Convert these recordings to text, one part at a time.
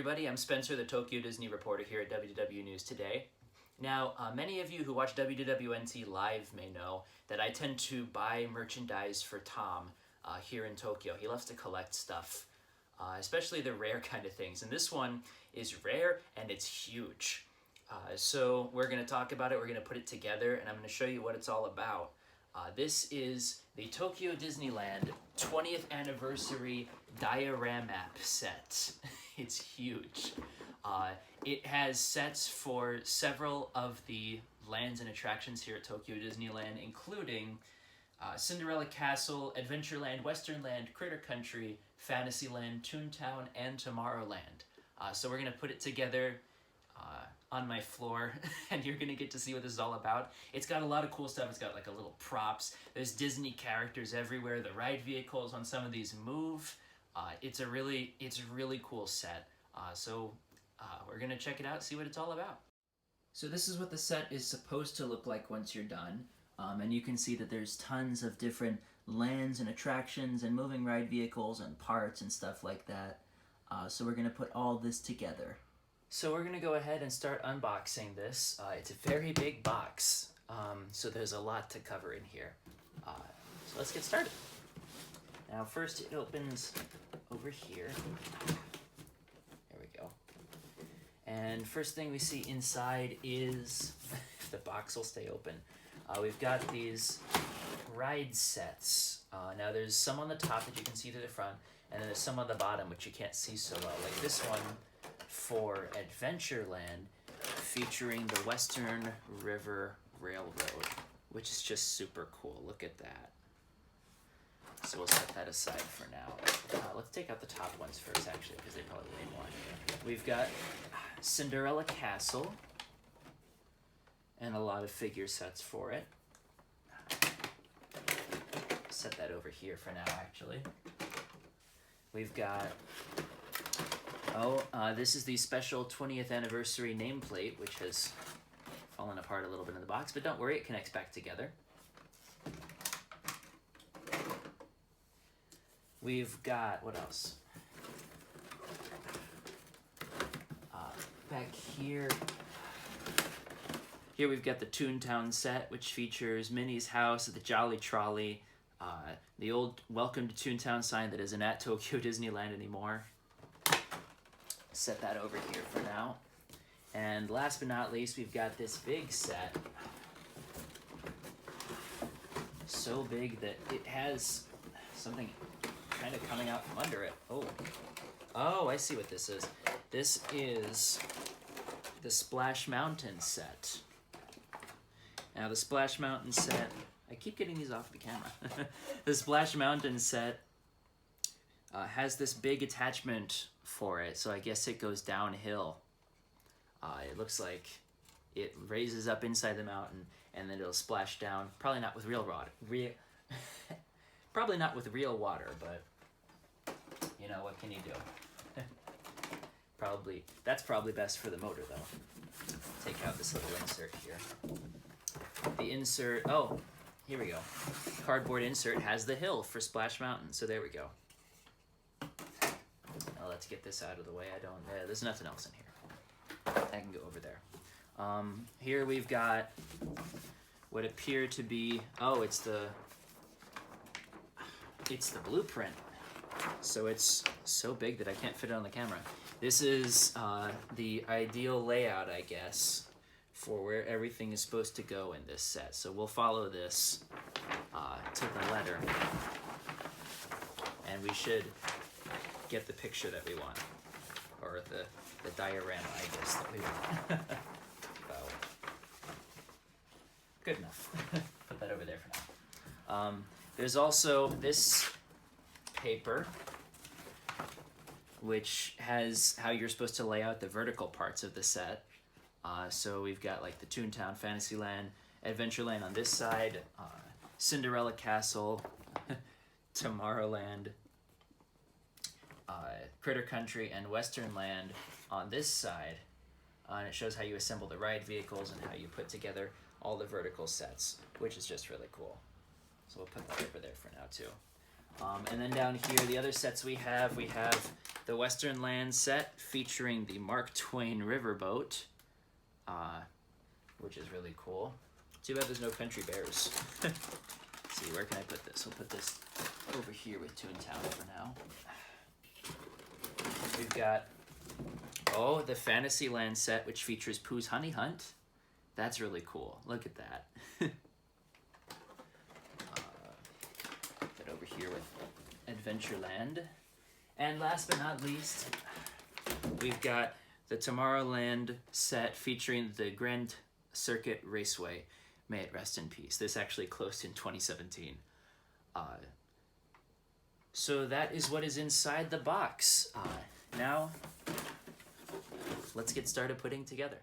everybody, I'm Spencer, the Tokyo Disney reporter here at WDW News Today. Now, many of you who watch WDWNT Live may know that I tend to buy merchandise for Tom here in Tokyo. He loves to collect stuff, especially the rare kind of things. And this one is rare and it's huge. So we're going to talk about it, we're going to put it together, and I'm going to show you what it's all about. This is the Tokyo Disneyland 20th anniversary Dioramap set. It's huge. It has sets for several of the lands and attractions here at Tokyo Disneyland, including Cinderella Castle, Adventureland, Westernland, Critter Country, Fantasyland, Toontown, and Tomorrowland. So we're going to put it together on my floor, and you're gonna get to see what this is all about. It's got a lot of cool stuff. It's got like a little props. There's Disney characters everywhere. The ride vehicles on some of these move. It's a really cool set. So we're gonna check it out, see what it's all about. So this is what the set is supposed to look like once you're done. And you can see that there's tons of different lands and attractions and moving ride vehicles and parts and stuff like that. So we're gonna put all this together. So we're going to go ahead and start unboxing this. It's a very big box, so there's a lot to cover in here. So let's get started. Now first it opens over here. There we go. And first thing we see inside is, if the box will stay open, we've got these ride sets. Now there's some on the top that you can see to the front, and then there's some on the bottom which you can't see so well, like this one for Adventureland, featuring the Western River Railroad, which is just super cool. Look at that. So we'll set that aside for now. Let's take out the top ones first, actually, because they probably weigh more. We've got Cinderella Castle, and a lot of figure sets for it. Set that over here for now, actually. We've got this is the special 20th anniversary nameplate, which has fallen apart a little bit in the box, but don't worry, it connects back together. We've got, what else? Back here we've got the Toontown set, which features Minnie's house, the Jolly Trolley, the old Welcome to Toontown sign that isn't at Tokyo Disneyland anymore. Set that over here for now. And last but not least, we've got this big set. So big that it has something kind of coming out from under it. Oh, I see what this is. This is the Splash Mountain set. Now the Splash Mountain set, I keep getting these off the camera. The Splash Mountain set has this big attachment for it, so I guess it goes downhill. It looks like it raises up inside the mountain and then it'll splash down. Probably not with probably not with real water, but you know, what can you do? That's probably best for the motor though. Take out this little insert here. The insert, oh, here we go. Cardboard insert has the hill for Splash Mountain, so there we go. Now let's get this out of the way. There's nothing else in here. I can go over there. Here we've got what appear to be, it's the blueprint. So it's so big that I can't fit it on the camera. This is the ideal layout, I guess, for where everything is supposed to go in this set. So we'll follow this to the letter, and we should get the picture that we want, or the diorama, I guess, that we want. Good enough. Put that over there for now. There's also this paper, which has how you're supposed to lay out the vertical parts of the set. So we've got like the Toontown, Fantasyland, Adventureland on this side, Cinderella Castle, Tomorrowland, Critter Country, and Westernland on this side. And it shows how you assemble the ride vehicles and how you put together all the vertical sets, which is just really cool. So we'll put that over there for now too. And then down here, the other sets we have the Western Land set featuring the Mark Twain Riverboat, which is really cool. Too bad there's no Country Bears. Let's see, where can I put this? We'll put this over here with Toontown for now. We've got, the Fantasyland set, which features Pooh's Honey Hunt. That's really cool. Look at that. Put over here with Adventureland. And last but not least, we've got the Tomorrowland set featuring the Grand Circuit Raceway. May it rest in peace. This actually closed in 2017. So that is what is inside the box. Now, let's get started putting together.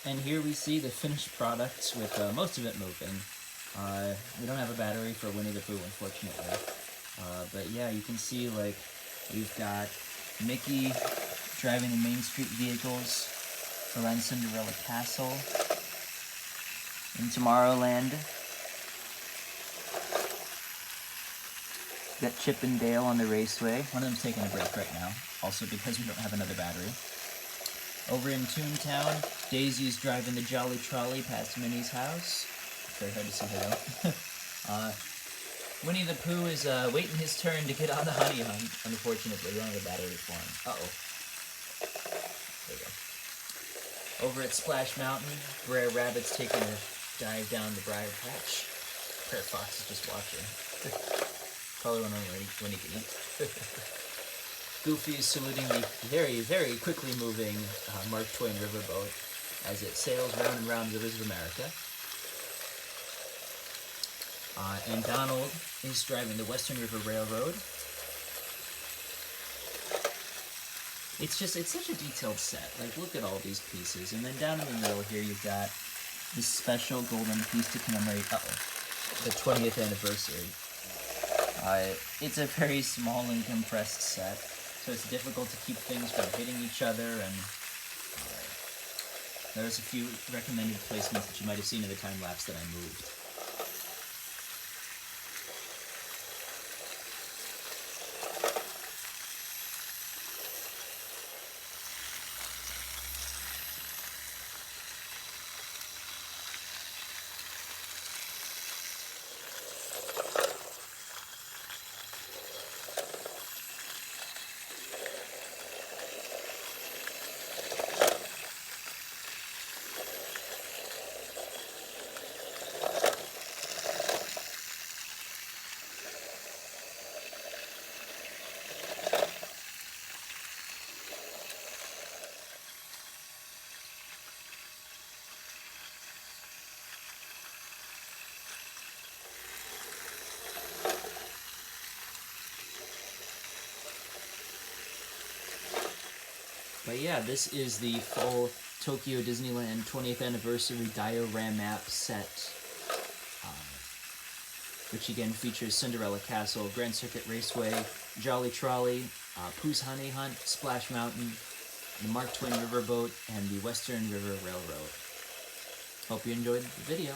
And here we see the finished products with most of it moving. We don't have a battery for Winnie the Pooh, unfortunately. But yeah, you can see like we've got Mickey driving the Main Street vehicles around Cinderella Castle in Tomorrowland. Got Chip and Dale on the raceway. One of them's taking a break right now, also because we don't have another battery. Over in Toontown, Daisy's driving the Jolly Trolley past Minnie's house. Very hard to see her though. Winnie the Pooh is waiting his turn to get on the honey hunt. Unfortunately, we don't have a battery for him. Uh-oh. There you go. Over at Splash Mountain, Brer Rabbit's taking a dive down the briar patch. Brer Fox is just watching. Probably wondering when he can eat. Goofy is saluting the very, very quickly moving Mark Twain riverboat as it sails round and round the rivers of America. And Donald is driving the Western River Railroad. It's such a detailed set. Like, look at all these pieces. And then down in the middle here, you've got this special golden piece to commemorate the 20th anniversary. It's a very small and compressed set, so it's difficult to keep things from hitting each other, and there's a few recommended placements that you might have seen in the time lapse that I moved. But yeah, this is the full Tokyo Disneyland 20th Anniversary Dioramap set, which again features Cinderella Castle, Grand Circuit Raceway, Jolly Trolley, Pooh's Honey Hunt, Splash Mountain, the Mark Twain Riverboat, and the Western River Railroad. Hope you enjoyed the video.